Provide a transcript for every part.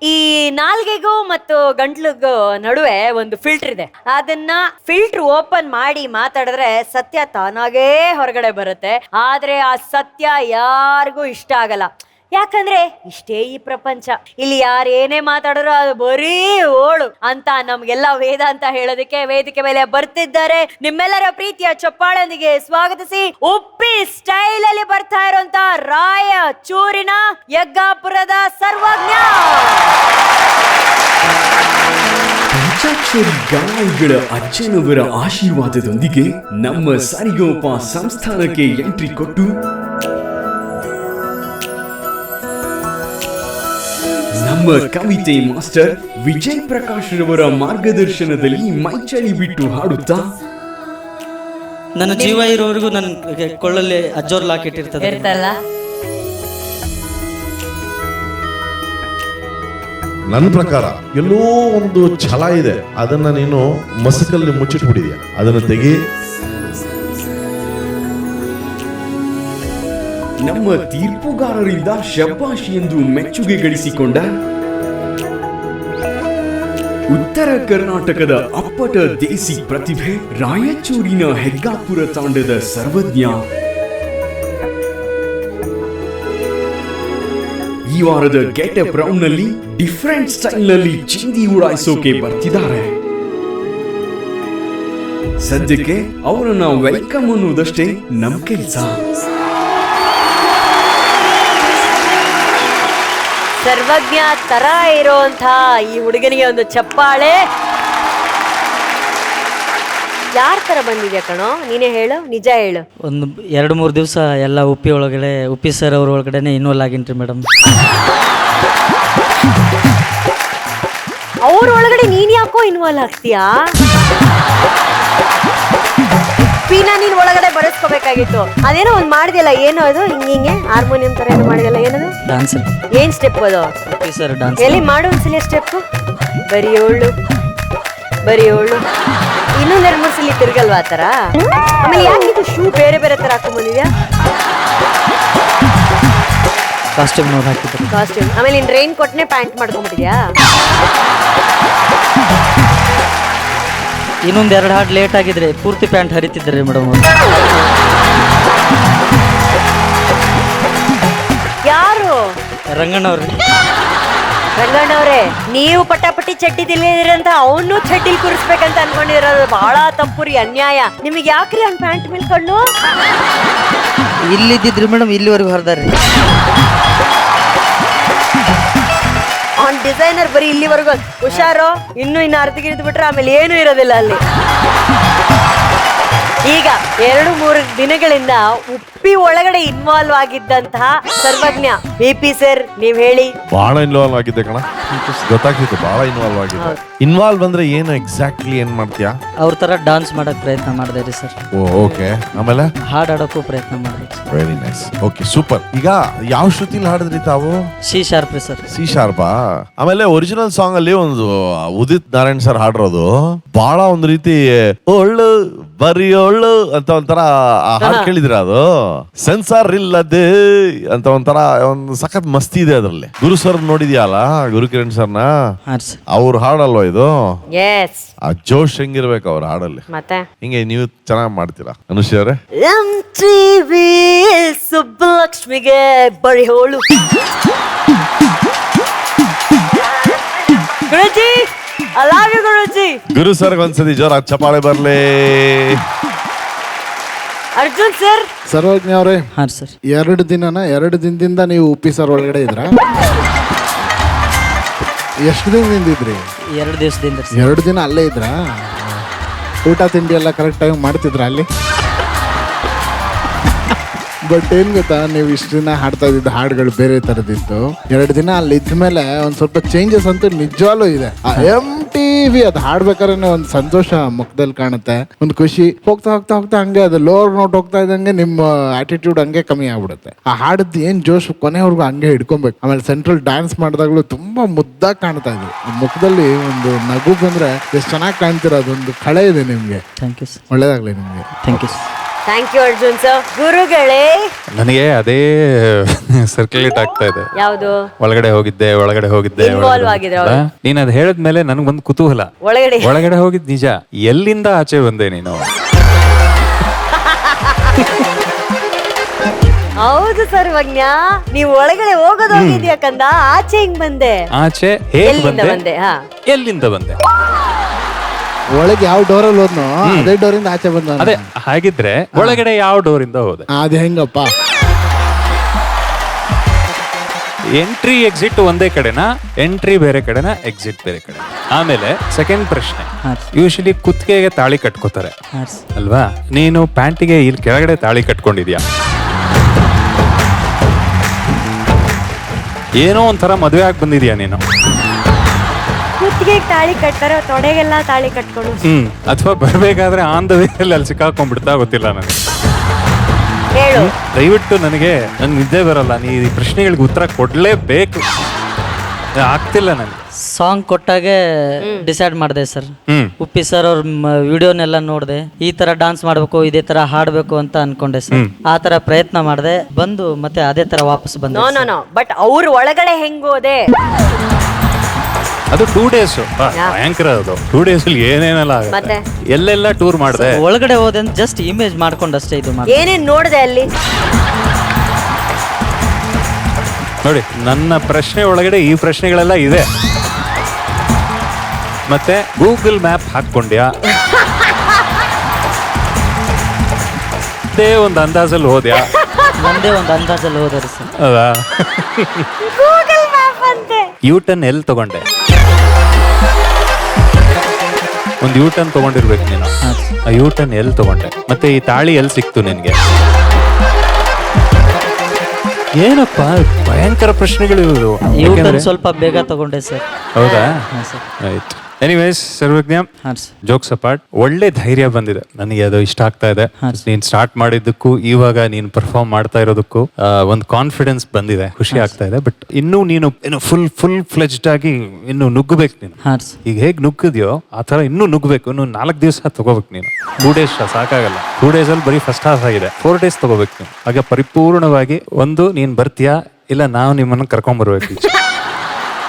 ಈ ನಾಲ್ಗೆಗೂ ಮತ್ತು ಗಂಟ್ಲಿಗೂ ನಡುವೆ ಒಂದು ಫಿಲ್ಟರ್ ಇದೆ. ಅದನ್ನ ಫಿಲ್ಟರ್ ಓಪನ್ ಮಾಡಿ ಮಾತಾಡಿದ್ರೆ ಸತ್ಯ ತಾನಾಗೇ ಹೊರಗಡೆ ಬರುತ್ತೆ. ಆದ್ರೆ ಆ ಸತ್ಯ ಯಾರಿಗೂ ಇಷ್ಟ ಆಗಲ್ಲ. ಯಾಕಂದ್ರೆ ಇಷ್ಟೇ ಈ ಪ್ರಪಂಚ, ಇಲ್ಲಿ ಯಾರು ಏನೇ ಮಾತಾಡಿದ್ರು ಅದು ಬರೀ ಓಳು ಅಂತ ನಮ್ಗೆಲ್ಲ ವೇದ ಅಂತ ಹೇಳೋದಕ್ಕೆ ವೇದಿಕೆ ಮೇಲೆ ಬರ್ತಿದ್ದಾರೆ. ನಿಮ್ಮೆಲ್ಲರ ಪ್ರೀತಿಯ ಚಪ್ಪಾಳೊಂದಿಗೆ ಸ್ವಾಗತಿಸಿ, ಉಪ್ಪಿ ಸ್ಟೈಲ್ ಅಲ್ಲಿ ಬರ್ತಾ ಇರುವಂತ ರಾಯಚೂರಿನ ಯಗ್ಗಾಪುರದ ಸರ್ವಜ್ಞ. ಪಂಚಾಕ್ಷರಿ ಗಾಯಗಳ ಅಜ್ಜನವರ ಆಶೀರ್ವಾದದೊಂದಿಗೆ ನಮ್ಮ ಸರಿಗಮಪ ಸಂಸ್ಥಾನಕ್ಕೆ ಎಂಟ್ರಿ ಕೊಟ್ಟು ನಮ್ಮ ಕವಿತೆ ಮಾಸ್ಟರ್ ವಿಜಯ್ ಪ್ರಕಾಶ್ ರವರ ಮಾರ್ಗದರ್ಶನದಲ್ಲಿ ಮೈಚಳಿ ಬಿಟ್ಟು ಹಾಡುತ್ತಾ ನನ್ನ ಜೀವ ಇರೋವರೆಗೂ ನನ್ನ ಕೊಳ್ಳಲ್ಲಿ ಅಜ್ಜೋರ್ ಲಾಕ್ ಇಟ್ಟಿರ್ತದೆ. ನನ್ನ ಪ್ರಕಾರ ಎಲ್ಲೋ ಒಂದು ಛಲ ಇದೆ, ಅದನ್ನ ನೀನು ಮಸಕಲ್ಲಿ ಮುಚ್ಚಿಟ್ಬಿಟ್ಟಿದ್ಯಾ, ಅದನ್ನ ತೆಗಿ. ನಮ್ಮ ತೀರ್ಪುಗಾರರಿಂದ ಶಬ್ಬಾಷಿ ಎಂದು ಮೆಚ್ಚುಗೆ ಗಳಿಸಿಕೊಂಡ ಉತ್ತರ ಕರ್ನಾಟಕದ ಅಪ್ಪಟ ದೇಸಿ ಪ್ರತಿಭೆ ರಾಯಚೂರಿನ ಹೆಗ್ಗಾಪುರ ತಾಂಡದ ಸರ್ವಜ್ಞ ಈ ವಾರದ ಗೆಟಪ್ ರೌಂಡ್ ನಲ್ಲಿ ಡಿಫರೆಂಟ್ ಸ್ಟೈಲ್ ನಲ್ಲಿ ಚಿಂದಿ ಉಡಾಯಿಸೋಕೆ ಬರ್ತಿದ್ದಾರೆ. ಸದ್ಯಕ್ಕೆ ಅವರನ್ನ ವೆಲ್ಕಮ್ ಅನ್ನೋದಷ್ಟೇ ನಮ್ ಕೆಲಸ. ಸರ್ವಜ್ಞ ತರ ಇರೋಂಥ ಈ ಹುಡುಗನಿಗೆ ಒಂದು ಚಪ್ಪಾಳೆ. ಯಾರ ತರ ಬಂದಿದ್ಯಾ ಕಣೋ, ನೀನೇ ಹೇಳು, ನಿಜ ಹೇಳು. ಒಂದು 2-3 ದಿವಸ ಎಲ್ಲ ಉಪ್ಪಿ ಒಳಗಡೆ ಉಪ್ಪಿ ಸರ್ ಅವ್ರ ಒಳಗಡೆ ಇನ್ವಾಲ್ವ್ ಆಗಿನ್ರಿ ಮೇಡಮ್. ಅವ್ರ ಒಳಗಡೆ ನೀನ್ ಯಾಕೋ ಇನ್ವಾಲ್ವ್ ಆಗ್ತೀಯಾ? ಪೀನಾ ನೀನ್ ಒಳಗಡೆ ಬರೆಸ್ಕೋಬೇಕಾಗಿತ್ತು. ಅದೇನೋ ಒಂದ್ ಮಾಡಿದೆಯಲ್ಲ, ಏನೋ ಅದು ಹಿಂಗೆ ಹಾರ್ಮೋನಿಯಂ ತರ ಏನೋ ಮಾಡಿದೆಲ್ಲ, ಏನದು ಡಾನ್ಸ್? ಏನ್ ಸ್ಟೆಪ್ ಅದು? Uppi sir dance. ಎಲ್ಲಿ ಮಾಡು ಒಂದ್ಸಲಿ ಸ್ಟೆಪ್. ಬರೀ ಏಳು ಇನ್ನೊಂದ್ 2-3 ಸಲ ತಿರ್ಗಲ್ವಾ ಆ ತರ? ಆಮೇಲೆ ಯಾಕಿದು ಶೂ ಬೇರೆ ಬೇರೆ ತರ ಹಾಕೊಂಡ್ ಬಂದಿದ್ಯಾ? ಕಾಸ್ಟ್ಯೂಮ್ ನೋಡಿ ಹಾಕಿದ್ರು. ಕಾಸ್ಟ್ಯೂಮ್. ಆಮೇಲೆ ಇನ್ ರೈನ್ ಕೊಟ್ನೆ ಪ್ಯಾಂಟ್ ಮಾಡ್ಕೊಂಡ್ಬಿಟ್ಟಿದ್ಯಾ? ಇನ್ನೊಂದು 2 ಹಾಡು ಲೇಟ್ ಆಗಿದ್ರೆ ಪೂರ್ತಿ ಪ್ಯಾಂಟ್ ಹರಿತಿದ್ರಿ ಮೇಡಮ್. ಯಾರು? ರಂಗಣ್ಣವ್ರಿ. ರಂಗಣ್ಣವ್ರೆ, ನೀವು ಪಟಾಪಟಿ ಚಡ್ಡಿ ತಿಲ್ಲಿದ್ರಂತ ಅವನು ಚಡ್ಡಿಲ್ ಕೂರಿಸ್ಬೇಕಂತ ಅನ್ಕೊಂಡಿರೋದು ಬಹಳ ತಪ್ಪುರಿ, ಅನ್ಯಾಯ. ನಿಮಗೆ ಯಾಕ್ರಿ ಅವ್ನ ಪ್ಯಾಂಟ್ ಮೇಲೆ ಕಣ್ಣು? ಇಲ್ಲಿದ್ದಿದ್ರಿ ಮೇಡಮ್, ಇಲ್ಲಿವರೆಗೂ ಹರಿದಾರ್ರಿ. ಅವ್ನ್ ಡಿಸೈನರ್ ಬರೀ ಇಲ್ಲಿವರೆಗೂ. ಹುಷಾರು, ಇನ್ನು ಅರ್ಧಗಿರಿದು ಬಿಟ್ರೆ ಆಮೇಲೆ ಏನು ಇರೋದಿಲ್ಲ ಅಲ್ಲಿ. ಈಗ 2-3 ದಿನಗಳಿಂದ ಉಪ್ಪಿ ಒಳಗಡೆ ಇನ್ವಾಲ್ವ್ ಆಗಿದ್ದಂತಹ ಸರ್ವಜ್ಞ BP ಸರ್, ನೀವ್ ಹೇಳಿ. ಬಹಳ ಇನ್ವಾಲ್ವ್ ಆಗಿದ್ದೆ ಕಣ, ಗೊತ್ತಾಗ್ತಿತ್ತು. ಬಹಳ ಇನ್ವಾಲ್ವ್ ಆಗಿದ್ದೆ. ಇನ್ವಾಲ್ವ್ ಅಂದ್ರೆ ಏನು ಎಕ್ಸಾಕ್ಟ್ಲಿ ಏನ್ ಮಾಡ್ತೀಯಾ? ಅವ್ರ ತರ ಡಾನ್ಸ್ ಮಾಡಕ್ ಪ್ರಯತ್ನ ಮಾಡಿದೆ ರೀ ಸರ್. ಓಕೆ, ಆಮೇಲೆ ಹಾಡ್ ಆಡೋಕ್ಕೂ ಪ್ರಯತ್ನ ಮಾಡಿದೆ. Very nice. Okay, super. ಈಗ ಯಾವ ಶ್ರುತಿಲಿ ಹಾಡಿದ್ರಿ ತಾವು? ಸಿ ಶಾರ್ಪ್ ರೀ ಸರ್. ಸಿ ಶಾರ್ಪಾ? ಆಮೇಲೆ ಒರಿಜಿನಲ್ ಸಾಂಗ್ ಅಲ್ಲಿ ಒಂದು ಉದಿತ್ ನಾರಾಯಣ್ ಸರ್ ಹಾಡಿರೋದು ಬಹಳ ಒಂದು ರೀತಿ ಒಳ್ಳು ಬರಿಯೋಳು ಅಂತ ಒಂಥರ ಹಾಡು ಕೇಳಿದ್ರ? ಅದು ಸೆನ್ಸಾರ್ ಇಲ್ಲದೆ ಅಂತ ಒಂಥರ ಒಂದು ಸಖತ್ ಮಸ್ತಿ ಇದೆ ಅದ್ರಲ್ಲಿ. ಗುರು ಸರ್ ನೋಡಿದ್ಯಾಲ, ಗುರುಕಿರಣ್ ಸರ್ನ? ಅವ್ರ ಹಾಡಲ್ವಾ ಇದು? ಆ ಜೋಶ್ ಹೆಂಗಿರ್ಬೇಕು ಅವ್ರ ಹಾಡಲ್ಲಿ. ಮತ್ತೆ ಹಿಂಗೆ ನೀವು ಚೆನ್ನಾಗಿ ಮಾಡ್ತೀರಾ ಅನುಶ್ರೀ ಅವರೇ. MTV ಸುಬ್ಬಲಕ್ಷ್ಮಿಗೆ ಬರಿಯೋಳು. Guruji, I love you Guruji. Guru sir ಒಂದ್ಸತಿ ಜೋರ ಚಪ್ಪಾಳೆ ಬರ್ಲಿ. ಅರ್ಜುನ್ ಸರ್. ಸರ್ವಜ್ಞ ಅವರೇ. ಹಾಂ ಸರ್. 2 ದಿನದಿಂದ ನೀವು ಉಪ್ಪಿ ಸರ್ ಒಳಗಡೆ ಇದ್ರ? ಎಷ್ಟು ದಿನದಿಂದ ಇದ್ರಿ? 2 ದಿವಸದಿಂದ. 2 ದಿನ ಅಲ್ಲೇ ಇದ್ರ? ಊಟ ತಿಂಡಿ ಎಲ್ಲ ಕರೆಕ್ಟ್ ಟೈಮ್ ಮಾಡ್ತಿದ್ರ ಅಲ್ಲಿ? ಬಟ್ ಏನ್ ಗೊತ್ತಾ, ನೀವು ಇಷ್ಟು ದಿನ ಹಾಡ್ತಾ ಇದ್ದಿದ್ದು ಹಾಡುಗಳು ಬೇರೆ ತರದಿತ್ತು. 2 ದಿನ ಅಲ್ಲಿ ಇದ್ಮೇಲೆ ಒಂದ್ ಸ್ವಲ್ಪ ಚೇಂಜಸ್ ಅಂತೂ ನಿಜವಾಗ್ಲೂ ಇದೆ. MTV ಅದು ಹಾಡ್ಬೇಕಾದ್ರೆ ಒಂದು ಸಂತೋಷ ಮುಖದಲ್ಲಿ ಕಾಣುತ್ತೆ, ಒಂದು ಖುಷಿ. ಹೋಗ್ತಾ ಹಂಗೆ ಅದು ಲೋವರ್ ನೋಟ್ ಹೋಗ್ತಾ ಇದ್ದಂಗೆ ನಿಮ್ಮ ಆಟಿಟ್ಯೂಡ್ ಹಂಗೆ ಕಮ್ಮಿ ಆಗ್ಬಿಡುತ್ತೆ. ಆ ಹಾಡದ್ದು ಏನ್ ಜೋಶ್ ಕೊನೆವರೆಗೂ ಹಂಗೆ ಹಿಡ್ಕೊಬೇಕು. ಆಮೇಲೆ ಸೆಂಟ್ರಲ್ ಡ್ಯಾನ್ಸ್ ಮಾಡಿದಾಗ್ಲೂ ತುಂಬಾ ಮುದ್ದಾಗಿ ಕಾಣ್ತಾ ಇದ್ವಿ. ಮುಖದಲ್ಲಿ ಒಂದು ನಗು ಬಂದ್ರೆ ಎಷ್ಟು ಚೆನ್ನಾಗಿ ಕಾಣ್ತಿರ. ಅದೊಂದು ಕಳೆ ಇದೆ ನಿಮ್ಗೆ. Thank you sir. ಒಳ್ಳೇದಾಗ್ಲಿ ನಿಮ್ಗೆ. Thank you sir. Thank you Arjun sir. ಗುರುಗಳೇ, ನನಗೆ ಅದೇ ಸರ್ಕ್ಯುಲೇಟ್ ಆಗ್ತಾ ಇದೆ. ಯಾವುದು ಒಳಗಡೆ ಹೋಗಿದ್ದೆ Involve ಆಗಿದ್ರೆ ಅವ್ರು. ನೀನ್ ಅದ್ ಹೇಳಿದ್ಮೇಲೆ ನನಗೊಂದು ಕುತೂಹಲ. ಒಳಗಡೆ ಹೋಗಿದ್ ನಿಜ, ಎಲ್ಲಿಂದ ಆಚೆ ಬಂದೆ ನೀನು? ಹೌದು ಸರ್ವಜ್ಞ, ನೀವು ಒಳಗಡೆ ಹೋಗೋದು ಹೋಗಿದ್ಯಾ ಕಂದ, ಆಚೆ ಹಿಂಗ್ ಬಂದೆ. ಆಚೆ ಹೇಗ್ ಎಲ್ಲಿಂದ ಬಂದೆ? ಬಂದೆ? ಹಾ, ಎಲ್ಲಿಂದ ಬಂದೆ? ಒಳಗೆ ಯಾವ ಡೋರಲ್ಲಿ ಹೋದ್ನೋ ಅದೇ ಡೋರಿಂದ ಆಚೆ ಬಂದ. ಅದೇ ಹಾಗಿದ್ರೆ ಒಳಗಡೆ ಯಾವ ಡೋರ್ ಇಂದ ಹೋದೆ? ಅದ್ ಹೆಂಗಪ್ಪ? ಎಂಟ್ರಿ ಎಕ್ಸಿಟ್ ಒಂದೇ ಕಡೆನಾ? ಎಂಟ್ರಿ ಬೇರೆ ಕಡೆನಾ, ಎಕ್ಸಿಟ್ ಬೇರೆ ಕಡೆ? ಆಮೇಲೆ ಸೆಕೆಂಡ್ ಪ್ರಶ್ನೆ, ಯೂಶಲಿ ಕುತ್ತಿಗೆಗೆ ತಾಳಿ ಕಟ್ಕೋತಾರೆ ಅಲ್ವಾ? ನೀನು ಪ್ಯಾಂಟಿಗೆ ಇಲ್ಲಿ ಕೆಳಗಡೆ ತಾಳಿ ಕಟ್ಕೊಂಡಿದ್ಯಾ? ಏನೋ ಒಂಥರ ಮದುವೆ ಆಗಿ ಬಂದಿದ್ಯಾ ನೀನು? ಕುತ್ತಿಗೆ ತಾಳಿ ಕಟ್ತಾರೆ, ತೊಡೆಗೆಲ್ಲ ತಾಳಿ ಕಟ್ಕೊಂಡು. ಅಥವಾ ಬರ್ಬೇಕಾದ್ರೆ ಆನ್ ದ ವೇಯಲ್ಲಿ ಅಲ್ಲಿ ಸಿಕ್ಕಾಕೊಂಡ್ಬಿಡ್ತಾ, ಗೊತ್ತಿಲ್ಲ ನನಗೆ. ಹೇಳು. ದಯವಿಟ್ಟು ನನಗೆ ನಿದ್ದೆ ಬರಲ್ಲ, ನೀ ಈ ಪ್ರಶ್ನೆಗಳಿಗೆ ಉತ್ತರ ಕೊಡ್ಲೇಬೇಕು. ಆಗ್ತಿಲ್ಲ ನನಗೆ. ಸಾಂಗ್ ಕೊಟ್ಟಾಗೆ ಡಿಸೈಡ್ ಮಾಡಿದೆ ಸರ್. ಉಪ್ಪಿ ಸರ್ ಅವ್ರ ವಿಡಿಯೋನೆಲ್ಲ ನೋಡಿದೆ, ಈ ತರ ಡಾನ್ಸ್ ಮಾಡ್ಬೇಕು, ಇದೇ ತರ ಹಾಡ್ಬೇಕು ಅಂತ ಅನ್ಕೊಂಡೆ ಸರ್. ಆ ತರ ಪ್ರಯತ್ನ ಮಾಡಿದೆ, ಬಂದು ಮತ್ತೆ ಅದೇ ತರ ವಾಪಸ್ ಬಂದೆ. ನೋ ಬಟ್ ಅವ್ರ ಒಳಗಡೆ ಹೆಂಗೋದೆ? ಅದು 2 days ಭಯಂಕರ. ಅದು 2 days ಅಲ್ಲಿ ಏನೇನೆಲ್ಲ ಮತ್ತೆ? ಎಲ್ಲೆಲ್ಲ ಟೂರ್ ಮಾಡಿದೆ. ಒಳಗಡೆ ಹೋದೆ ಅಂತ ಜಸ್ಟ್ ಇಮೇಜ್ ಮಾಡ್ಕೊಂಡಷ್ಟೇ ಇದು ಮಾಡಿ. ಏನೇನ್ ನೋಡ್ದೆ ಅಲ್ಲಿ? ನೋಡಿ, ನನ್ನ ಪ್ರಶ್ನೆ ಒಳಗಡೆ ಈ ಪ್ರಶ್ನೆಗಳೆಲ್ಲ ಇದೆ. ಮತ್ತೆ ಗೂಗಲ್ ಮ್ಯಾಪ್ ಹಾಕೊಂಡ್ಯಾ? ಅದೇ ಒಂದು ಅಂದಾಜಲ್ಲಿ ಹೋದ್ಯಾ? ಒಂದೇ ಒಂದು ಅಂದಾಜಲ್ಲಿ ಹೋದರೆ ಸರ್. ಹೌದಾ? ಗೂಗಲ್ ಮ್ಯಾಪ್ ಅಂತೆ. ಯೂಟರ್ನ್ ಎಲ್ಲಿ ತಗೊಂಡೆ? ಒಂದು ಯೂಟರ್ನ್ ತಗೊಂಡಿರ್ಬೇಕು ನೀನು. ಆ ಯೂಟರ್ನ್ ಎಲ್ಲಿ ತಗೊಂಡೆ? ಮತ್ತೆ ಈ ತಾಳಿ ಎಲ್ಲಿ ಸಿಕ್ತು ನಿನ್ಗೆ? ಏನಪ್ಪ ಭಯಂಕರ ಪ್ರಶ್ನೆಗಳು ಇವು. ಯೂಟರ್ನ್ ಸ್ವಲ್ಪ ಬೇಗ ತಗೊಂಡೆ ಸರ್. ಹೌದಾ? ಹಾಂ ಸರ್. ರೈಟ್. ಎನಿವೇಸ್ ಸರ್ವಜ್ಞ, ಹಾಂ ಸರ್. ಜೋಕ್ಸ್ ಅಪಾರ್ಟ್, ಒಳ್ಳೆ ಧೈರ್ಯ ಬಂದಿದೆ ನನಗೆ, ಅದು ಇಷ್ಟ ಆಗ್ತಾ ಇದೆ. ನೀನ್ ಸ್ಟಾರ್ಟ್ ಮಾಡಿದ್ದಕ್ಕೂ ಇವಾಗ ನೀನ್ ಪರ್ಫಾರ್ಮ್ ಮಾಡ್ತಾ ಇರೋದಕ್ಕೂ ಒಂದು ಕಾನ್ಫಿಡೆನ್ಸ್ ಬಂದಿದೆ, ಖುಷಿ ಆಗ್ತಾ ಇದೆ. ಬಟ್ ಇನ್ನೂ ನೀನು ಫುಲ್ ಫ್ಲೆಜ್ಡ್ ಆಗಿ ಇನ್ನು ನುಗ್ಗಬೇಕು ನೀನು. ಹಾಂ ಸರ್. ಈಗ ಹೇಗ್ ನುಗ್ಗಿದ್ಯೋ ಆ ತರ ಇನ್ನೂ ನುಗ್ಗಬೇಕು. ಇನ್ನು 4 ದಿವಸ ತಗೋಬೇಕು ನೀನು. 2 days ಸಾಕಾಗಲ್ಲ. 2 days ಅಲ್ಲಿ ಬರೀ ಫಸ್ಟ್ ಹಾಫ್ ಆಗಿದೆ. 4 days ತಗೋಬೇಕು ನೀನು. ಆಗ ಪರಿಪೂರ್ಣವಾಗಿ ಒಂದು ನೀನ್ ಬರ್ತೀಯಾ, ಇಲ್ಲ ನಾವು ನಿಮ್ಮನ್ನು ಕರ್ಕೊಂಡ್ ಬರ್ಬೇಕು.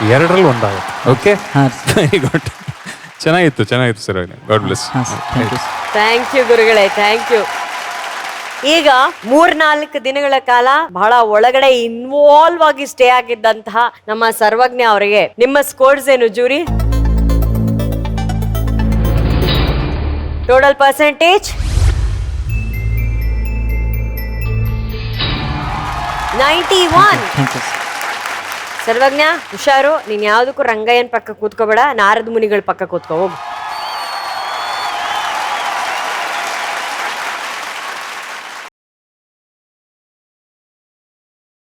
2ರಲ್ಲಿ ಒಂದಾಗುತ್ತೆ. Okay, very good. ಚೆನ್ನಾಗಿತ್ತು ಸರ್. God bless. ಹಾಂ sir, thank you sir. Thank you ಗುರುಗಳೇ, ಥ್ಯಾಂಕ್ ಯು. ಈಗ 3-4 ದಿನಗಳ ಕಾಲ ಬಹಳ ಒಳಗಡೆ ಇನ್ವಾಲ್ವ್ ಆಗಿ ಸ್ಟೇ ಆಗಿದ್ದಂತಹ ನಮ್ಮ ಸರ್ವಜ್ಞ ಅವರಿಗೆ ನಿಮ್ಮ ಸ್ಕೋರ್ಸ್ ಏನು jury? Total percentage 91. Thank you sir. Sarvagna ಹುಷಾರು, ನೀನ್ ಯಾವ್ದಕ್ಕೂ ರಂಗಯ್ಯನ್ ಪಕ್ಕ ಕೂತ್ಕೋಬೇಡ, ನಾರದ ಮುನಿಗಳ ಪಕ್ಕ ಕೂತ್ಕೋ ಹೋಗು.